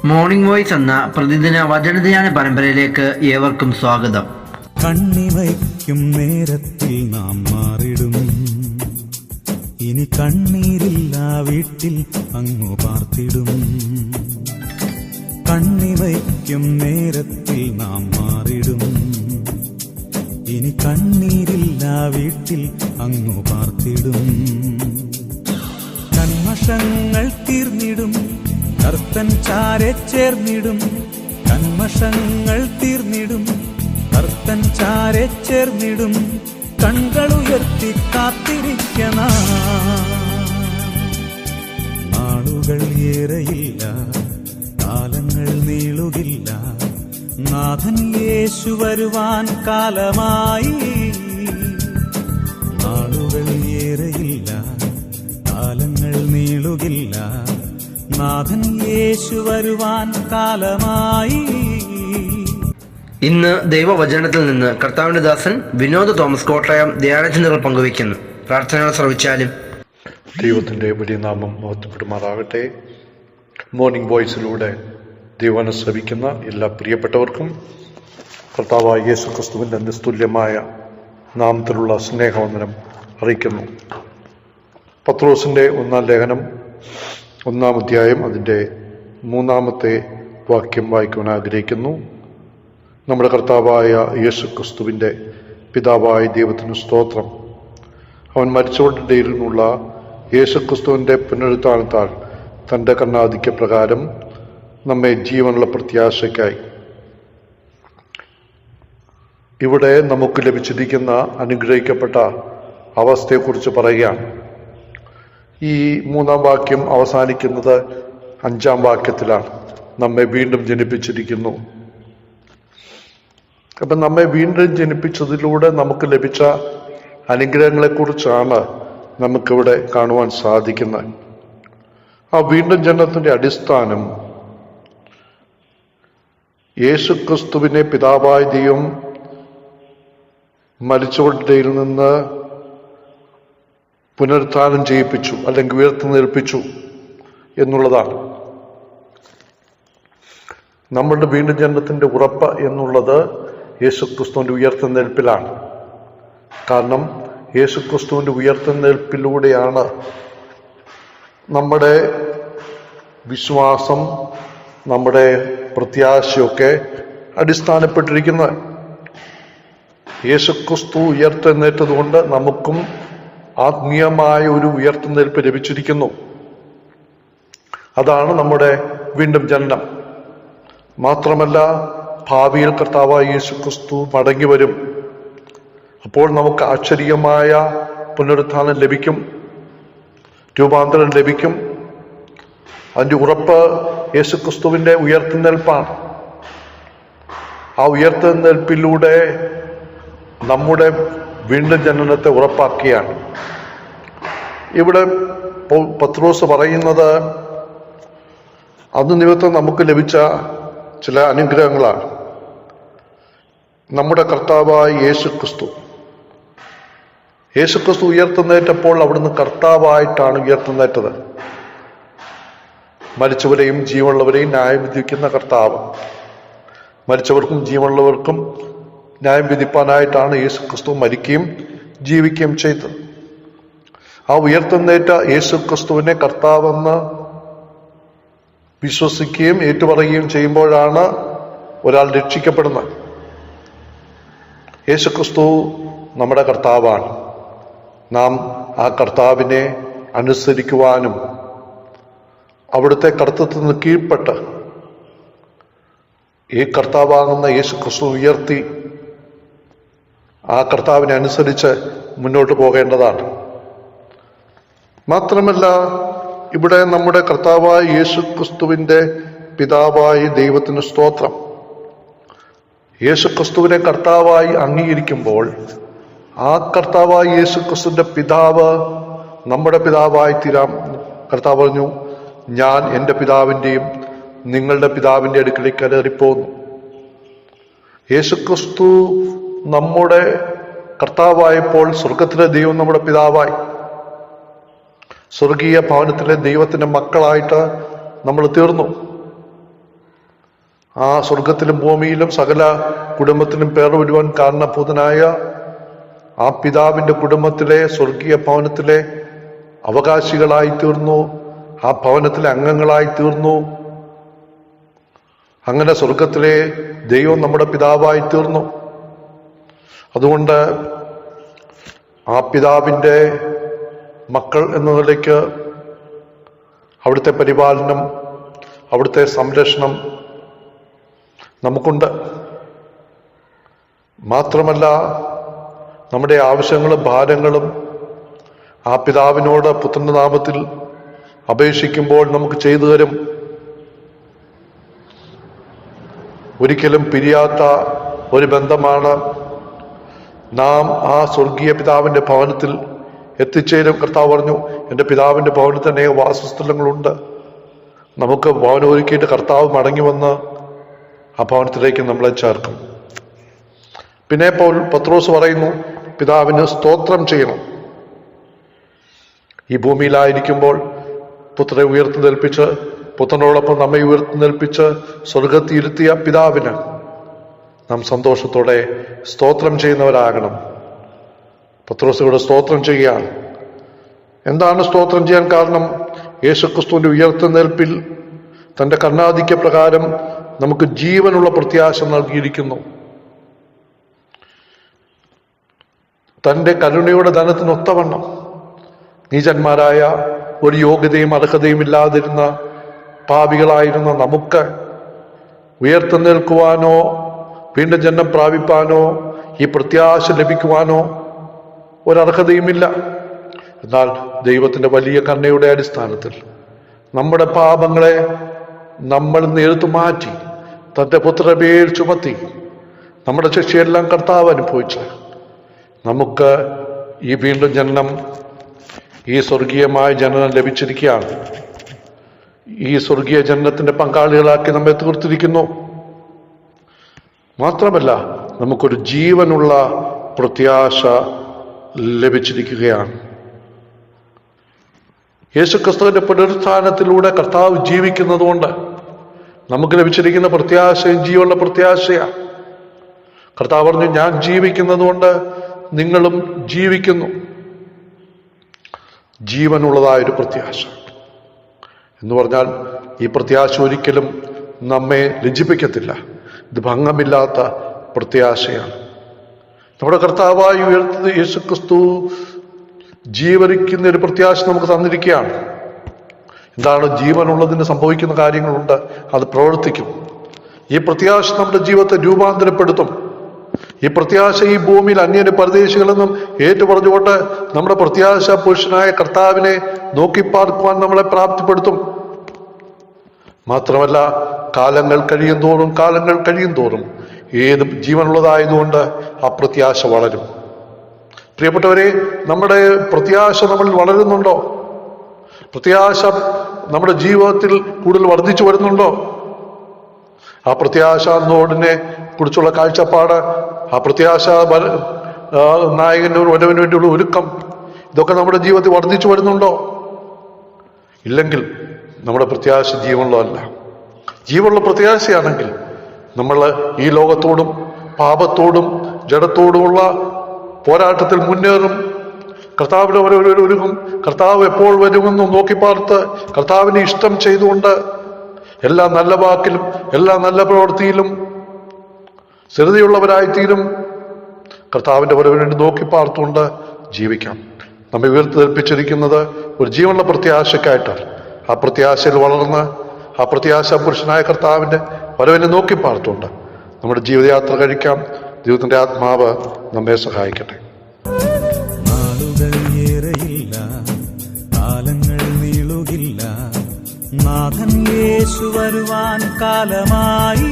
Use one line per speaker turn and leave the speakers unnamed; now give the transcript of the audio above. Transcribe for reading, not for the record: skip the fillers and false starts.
Morning voice എന്ന പ്രതിദിന വചനധ്യാന പരമ്പരയിലേക്ക് ഏവർക്കും സ്വാഗതം.
കണ്ണിവയ്ക്കും നേരത്തിൽ നാം മാറിടും, ഇനി കണ്ണീരില്ല വീട്ടിൽ അങ്ങു പാർത്തിടും. കണ്ണിവയ്ക്കും നേരത്തിൽ നാം മാറിടും, ഇനി കണ്ണീരില്ല വീട്ടിൽ അങ്ങു പാർത്തിടും. കന്മഷങ്ങൾ തീർന്നിടും, കർത്തൻ ചാരെ ചേർന്നിടും. കന്മഷങ്ങൾ തീർന്നിടും, കർത്തൻ ചാരെ ചേർന്നിടും. കൺകളുയർത്തി കാത്തിരിക്കണ നാളുകൾ ഏറെയില്ല, കാലങ്ങൾ നീളുകില്ല. നാഥൻ യേശു വരുവാൻ കാലമായി. നാളുകൾ ഏറെയില്ല, കാലങ്ങൾ നീളുകില്ല. നാഥൻ യേശു വരുവാൻ കാലമായി.
ഇന്ന് ദൈവവചനത്തിൽ നിന്ന് കർത്താവിന്റെ ദാസൻ വിനോദ് തോമസ് കോട്ടയം ധ്യാനചിന്തകൾ പങ്കുവയ്ക്കുന്നു. പ്രാർത്ഥനകൾ ശ്രവിച്ചാലും.
ദൈവത്തിൻ്റെ വലിയ നാമം മഹത്വപ്പെടുമാറാകട്ടെ. മോർണിംഗ് വോയിസിലൂടെ ദൈവവചനം ശ്രവിക്കുന്ന എല്ലാ പ്രിയപ്പെട്ടവർക്കും കർത്താവായ യേശു ക്രിസ്തുവിൻ്റെ നിസ്തുല്യമായ നാമത്തിലുള്ള സ്നേഹവന്ദനം അറിയിക്കുന്നു. പത്രോസിൻ്റെ ഒന്നാം ലേഖനം 1-ാം അധ്യായം അതിൻ്റെ 3-ാമത്തെ വാക്യം വായിക്കുവാൻ ആഗ്രഹിക്കുന്നു. നമ്മുടെ കർത്താവായ യേശു ക്രിസ്തുവിൻ്റെ പിതാവായ ദൈവത്തിന് സ്തോത്രം. അവൻ മരിച്ചവരുടെ ഇടയിൽ നിന്നുള്ള യേശു ക്രിസ്തുവിൻ്റെ പുനരുത്ഥാനത്താൽ തൻ്റെ കരുണാധിക്യ പ്രകാരം നമ്മെ ജീവനുള്ള പ്രത്യാശയ്ക്കായി ഇവിടെ നമുക്ക് ലഭിച്ചിരിക്കുന്ന അനുഗ്രഹിക്കപ്പെട്ട അവസ്ഥയെക്കുറിച്ച് പറയുകയാണ്. ഈ 3-ാം വാക്യം അവസാനിക്കുന്നത് 5-ാം വാക്യത്തിലാണ്. നമ്മെ വീണ്ടും ജനിപ്പിച്ചിരിക്കുന്നു. അപ്പം നമ്മെ വീണ്ടും ജനിപ്പിച്ചതിലൂടെ നമുക്ക് ലഭിച്ച അനുഗ്രഹങ്ങളെക്കുറിച്ചാണ് നമുക്കിവിടെ കാണുവാൻ സാധിക്കുന്നത്. ആ വീണ്ടും ജനനത്തിൻ്റെ അടിസ്ഥാനം യേശുക്രിസ്തുവിനെ പിതാവായ ദൈവം മരിച്ചവരുടെ നിന്ന് പുനരുത്ഥാനം ചെയ്യിപ്പിച്ചു, അല്ലെങ്കിൽ ഉയർത്തെഴുന്നേൽപ്പിച്ചു എന്നുള്ളതാണ്. നമ്മളുടെ വീണ്ടും ജനനത്തിൻ്റെ ഉറപ്പ് എന്നുള്ളത് യേശുക്രിസ്തുവിൻ്റെ ഉയർത്തെഴുന്നേൽപ്പിലാണ്. കാരണം യേശുക്രിസ്തുവിൻ്റെ ഉയർത്തെഴുന്നേൽപ്പിലൂടെയാണ് നമ്മുടെ വിശ്വാസം, നമ്മുടെ പ്രത്യാശയൊക്കെ അടിസ്ഥാനപ്പെട്ടിരിക്കുന്നത്. യേശുക്രിസ്തു ഉയർത്തെഴുന്നേറ്റതുകൊണ്ട് നമുക്കും ആത്മീയമായ ഒരു ഉയർത്തെഴുന്നേൽപ്പ് ലഭിച്ചിരിക്കുന്നു. അതാണ് നമ്മുടെ വീണ്ടും ജനനം. മാത്രമല്ല, ഭാവിയിൽ കർത്താവായ യേശുക്രിസ്തു മടങ്ങി വരും. അപ്പോൾ നമുക്ക് ആശ്ചര്യമായ പുനരുത്ഥാനം ലഭിക്കും, രൂപാന്തരം ലഭിക്കും. അതിൻ്റെ ഉറപ്പ് യേശുക്രിസ്തുവിൻ്റെ ഉയർത്തെഴുന്നേൽപ്പാണ്. ആ ഉയർത്തെഴുന്നേൽപ്പിലൂടെ നമ്മുടെ വീണ്ടും ജനനത്തെ ഉറപ്പാക്കിയാണ്. ഇവിടെ പത്രോസ് പറയുന്നത് അത് നിമിത്തം നമുക്ക് ലഭിച്ച ചില അനുഗ്രഹങ്ങളാണ്. നമ്മുടെ കർത്താവായ യേശുക്രിസ്തു ഉയർത്തെഴുന്നേറ്റപ്പോൾ അവിടുന്ന് കർത്താവായിട്ടാണ് ഉയർത്തെഴുന്നേറ്റത്. മരിച്ചവരെയും ജീവനുള്ളവരെയും ന്യായം വിധിക്കുന്ന കർത്താവ്. മരിച്ചവർക്കും ജീവനുള്ളവർക്കും ന്യായം വിധിപ്പാനായിട്ടാണ് യേശുക്രിസ്തു മരിക്കുകയും ജീവിക്കുകയും ചെയ്തത്. ആ ഉയർത്തെഴുന്നേറ്റ യേശുക്രിസ്തുവിനെ കർത്താവെന്ന് വിശ്വസിക്കുകയും ഏറ്റുപറയുകയും ചെയ്യുമ്പോഴാണ് ഒരാൾ രക്ഷിക്കപ്പെടുന്നത്. യേശുക്രിസ്തു നമ്മുടെ കർത്താവാണ്. നാം ആ കർത്താവിനെ അനുസരിക്കുവാനും അവിടുത്തെ കർത്തൃത്വത്തിന് കീഴ്പ്പെട്ട് ഈ കർത്താവാകുന്ന യേശുക്രിസ്തു ഉയർത്തി ആ കർത്താവിനെ അനുസരിച്ച് മുന്നോട്ട് പോകേണ്ടതാണ്. മാത്രമല്ല, ഇവിടെ നമ്മുടെ കർത്താവായ യേശുക്രിസ്തുവിൻ്റെ പിതാവായ ദൈവത്തിന് സ്തോത്രം. യേശുക്രിസ്തുവിനെ കർത്താവായി അംഗീകരിക്കുമ്പോൾ ആ കർത്താവായ യേശുക്രിസ്തുവിൻ്റെ പിതാവ് നമ്മുടെ പിതാവായി തീരാം. കർത്താവ് പറഞ്ഞു, ഞാൻ എൻ്റെ പിതാവിൻ്റെയും നിങ്ങളുടെ പിതാവിൻ്റെ അടുക്കലേക്ക് കയറിപ്പോന്നു. യേശുക്രിസ്തു നമ്മുടെ കർത്താവായപ്പോൾ സ്വർഗത്തിലെ ദൈവം നമ്മുടെ പിതാവായി. സ്വർഗീയ ഭവനത്തിലെ ദൈവത്തിൻ്റെ മക്കളായിട്ട് നമ്മൾ തീർന്നു. ആ സ്വർഗത്തിലും ഭൂമിയിലും സകല കുടുംബത്തിലും പേർ വരുവാൻ കാരണഭൂതനായ ആ പിതാവിന്റെ കുടുംബത്തിലെ സ്വർഗീയ ഭവനത്തിലെ അവകാശികളായി തീർന്നു, ആ ഭവനത്തിലെ അംഗങ്ങളായി തീർന്നു. അങ്ങനെ സ്വർഗത്തിലെ ദൈവം നമ്മുടെ പിതാവായി തീർന്നു. അതുകൊണ്ട് ആ പിതാവിന്റെ മക്കൾ എന്ന നിലയ്ക്ക് അവിടുത്തെ പരിപാലനം, അവിടുത്തെ സംരക്ഷണം നമുക്കുണ്ട്. മാത്രമല്ല, നമ്മുടെ ആവശ്യങ്ങളും ഭാരങ്ങളും ആ പിതാവിനോട് പുത്രന്റെ നാമത്തിൽ അപേക്ഷിക്കുമ്പോൾ നമുക്ക് ചെയ്തു തരും. ഒരിക്കലും പിരിയാത്ത ഒരു ബന്ധമാണ്. നാം ആ സ്വർഗീയ പിതാവിന്റെ ഭവനത്തിൽ എത്തിച്ചേരും. കർത്താവ് പറഞ്ഞു, എൻ്റെ പിതാവിന്റെ ഭവനത്തിൽ അനേക വാസസ്ഥലങ്ങളുണ്ട്. നമുക്ക് ഭവനം ഒരുക്കിയിട്ട് കർത്താവ് മടങ്ങി വന്ന് ആ ഭവനത്തിലേക്ക് നമ്മളെ ചേർക്കും. പിന്നെ പത്രോസ് പറയുന്നു, പിതാവിന് സ്തോത്രം ചെയ്യണം. ഈ ഭൂമിയിലായിരിക്കുമ്പോൾ പുത്രനെ ഉയർത്തുന്നേൽപ്പിച്ച്, പുത്രനോടൊപ്പം നമ്മെ ഉയർത്തുന്നേൽപ്പിച്ച് സ്വർഗത്തിൽ ഇരുത്തിയ പിതാവിന് നാം സന്തോഷത്തോടെ സ്തോത്രം ചെയ്യുന്നവരാകണം. പത്രോസിലൂടെ സ്തോത്രം ചെയ്യുകയാണ്. എന്താണ് സ്തോത്രം ചെയ്യാൻ കാരണം? യേശുക്രിസ്തുവിന്റെ ഉയർത്തുന്നേൽപ്പിൽ തന്റെ കരുണാധിക്യ പ്രകാരം നമുക്ക് ജീവനുള്ള പ്രത്യാശ നൽകിയിരിക്കുന്നു. തന്റെ കരുണയുടെ ധനത്തിനൊത്തവണ്ണം നീചന്മാരായ ഒരു യോഗ്യതയും അർഹതയും ഇല്ലാതിരുന്ന പാപികളായിരുന്ന നമുക്ക് ഉയർത്തെഴുന്നേൽക്കുവാനോ വീണ്ടും ജന്മം പ്രാപിപ്പാനോ ഈ പ്രത്യാശ ലഭിക്കുവാനോ ഒരർഹതയുമില്ല. എന്നാൽ ദൈവത്തിന്റെ വലിയ കരുണയുടെ അടിസ്ഥാനത്തിൽ നമ്മുടെ പാപങ്ങളെ നമ്മൾ നേർത്തു മാറ്റി തന്റെ പുത്രമേൽ ചുമത്തി നമ്മുടെ ശിക്ഷയെല്ലാം കർത്താവ് അനുഭവിച്ച് നമുക്ക് ഈ വീണ്ടും ജനനം, ഈ സ്വർഗീയമായ ജനനം ലഭിച്ചിരിക്കുകയാണ്. ഈ സ്വർഗീയ ജനനത്തിന്റെ പങ്കാളികളാക്കി നമ്മെ തീർത്തിരിക്കുന്നു. മാത്രമല്ല, നമുക്കൊരു ജീവനുള്ള പ്രത്യാശ ലഭിച്ചിരിക്കുകയാണ്. യേശുക്രിസ്തുവിന്റെ പുനരുത്ഥാനത്തിലൂടെ കർത്താവ് ജീവിക്കുന്നതുകൊണ്ട് നമുക്ക് ലഭിച്ചിരിക്കുന്ന പ്രത്യാശയും ജീവനുള്ള പ്രത്യാശയാണ്. കർത്താവ് പറഞ്ഞു, ഞാൻ ജീവിക്കുന്നതുകൊണ്ട് നിങ്ങളും ജീവിക്കുന്നു. ജീവനുള്ളതായൊരു പ്രത്യാശ എന്ന് പറഞ്ഞാൽ ഈ പ്രത്യാശ ഒരിക്കലും നമ്മെ ലജ്ജിപ്പിക്കത്തില്ല. ഇത് ഭംഗമില്ലാത്ത പ്രത്യാശയാണ്. നമ്മുടെ കർത്താവായി ഉയർത്തത് യേശുക്രിസ്തു ജീവനിക്കുന്ന ഒരു പ്രത്യാശ നമുക്ക് തന്നിരിക്കുകയാണ്. എന്താണ്? ജീവനുള്ളതിന് സംഭവിക്കുന്ന കാര്യങ്ങളുണ്ട്, അത് പ്രവർത്തിക്കും. ഈ പ്രത്യാശ നമ്മുടെ ജീവിതത്തെ രൂപാന്തരപ്പെടുത്തും. ഈ പ്രത്യാശ ഈ ഭൂമിയിൽ അന്യന് പരദേശികളെന്നും ഏറ്റുപറഞ്ഞുകൊണ്ട് നമ്മുടെ പ്രത്യാശ പുരുഷനായ കർത്താവിനെ നോക്കിപ്പാർക്കുവാൻ നമ്മളെ പ്രാപ്തിപ്പെടുത്തും. മാത്രമല്ല, കാലങ്ങൾ കഴിയും തോറും ഏത് ജീവനുള്ളതായതുകൊണ്ട് ആ പ്രത്യാശ വളരും. പ്രിയപ്പെട്ടവരെ, നമ്മുടെ പ്രത്യാശ നമ്മളിൽ വളരുന്നുണ്ടോ? പ്രത്യാശ നമ്മുടെ ജീവിതത്തിൽ കൂടുതൽ വർദ്ധിച്ചു വരുന്നുണ്ടോ? ആ പ്രത്യാശ നോടിനെ കുറിച്ചുള്ള കാഴ്ചപ്പാട്, ആ പ്രത്യാശ നായകന്റെ ഒരു വരവിന് വേണ്ടിയുള്ള ഒരുക്കം, ഇതൊക്കെ നമ്മുടെ ജീവിതത്തിൽ വർദ്ധിച്ചു വരുന്നുണ്ടോ? ഇല്ലെങ്കിൽ നമ്മുടെ പ്രത്യാശ ജീവനുള്ളതല്ല. ജീവനുള്ള പ്രത്യാശയാണെങ്കിൽ നമ്മൾ ഈ ലോകത്തോടും പാപത്തോടും ജഡത്തോടുമുള്ള പോരാട്ടത്തിൽ മുന്നേറും. കർത്താവിന്റെ ഒരുങ്ങും. കർത്താവ് എപ്പോൾ വരുമെന്ന് നോക്കിപ്പാർത്ത് കർത്താവിനെ ഇഷ്ടം ചെയ്തുകൊണ്ട് എല്ലാ നല്ല വാക്കിലും എല്ലാ നല്ല പ്രവൃത്തിയിലും സ്ഥിരതയുള്ളവരായിത്തീരും. കർത്താവിന്റെ വരവിന് വേണ്ടി നോക്കിപ്പാർത്തുകൊണ്ട് ജീവിക്കാം. നമ്മെ ഉയർത്തെൽപ്പിച്ചിരിക്കുന്നത് ഒരു ജീവനുള്ള പ്രത്യാശയ്ക്കായിട്ടാണ്. ആ പ്രത്യാശയിൽ വളർന്ന് ആ പ്രത്യാശ പുരുഷനായ കർത്താവിന്റെ വരവിനെ നോക്കിപ്പാർത്തുകൊണ്ട് നമ്മുടെ ജീവിതയാത്ര കഴിക്കാം. ദൈവത്തിന്റെ ആത്മാവ് നമ്മെ സഹായിക്കട്ടെ.
നാളുകൾ ഏറെയില്ല, കാലങ്ങൾ നീളുകില്ല, നാഥൻ യേശു വരുവാൻ കാലമായി.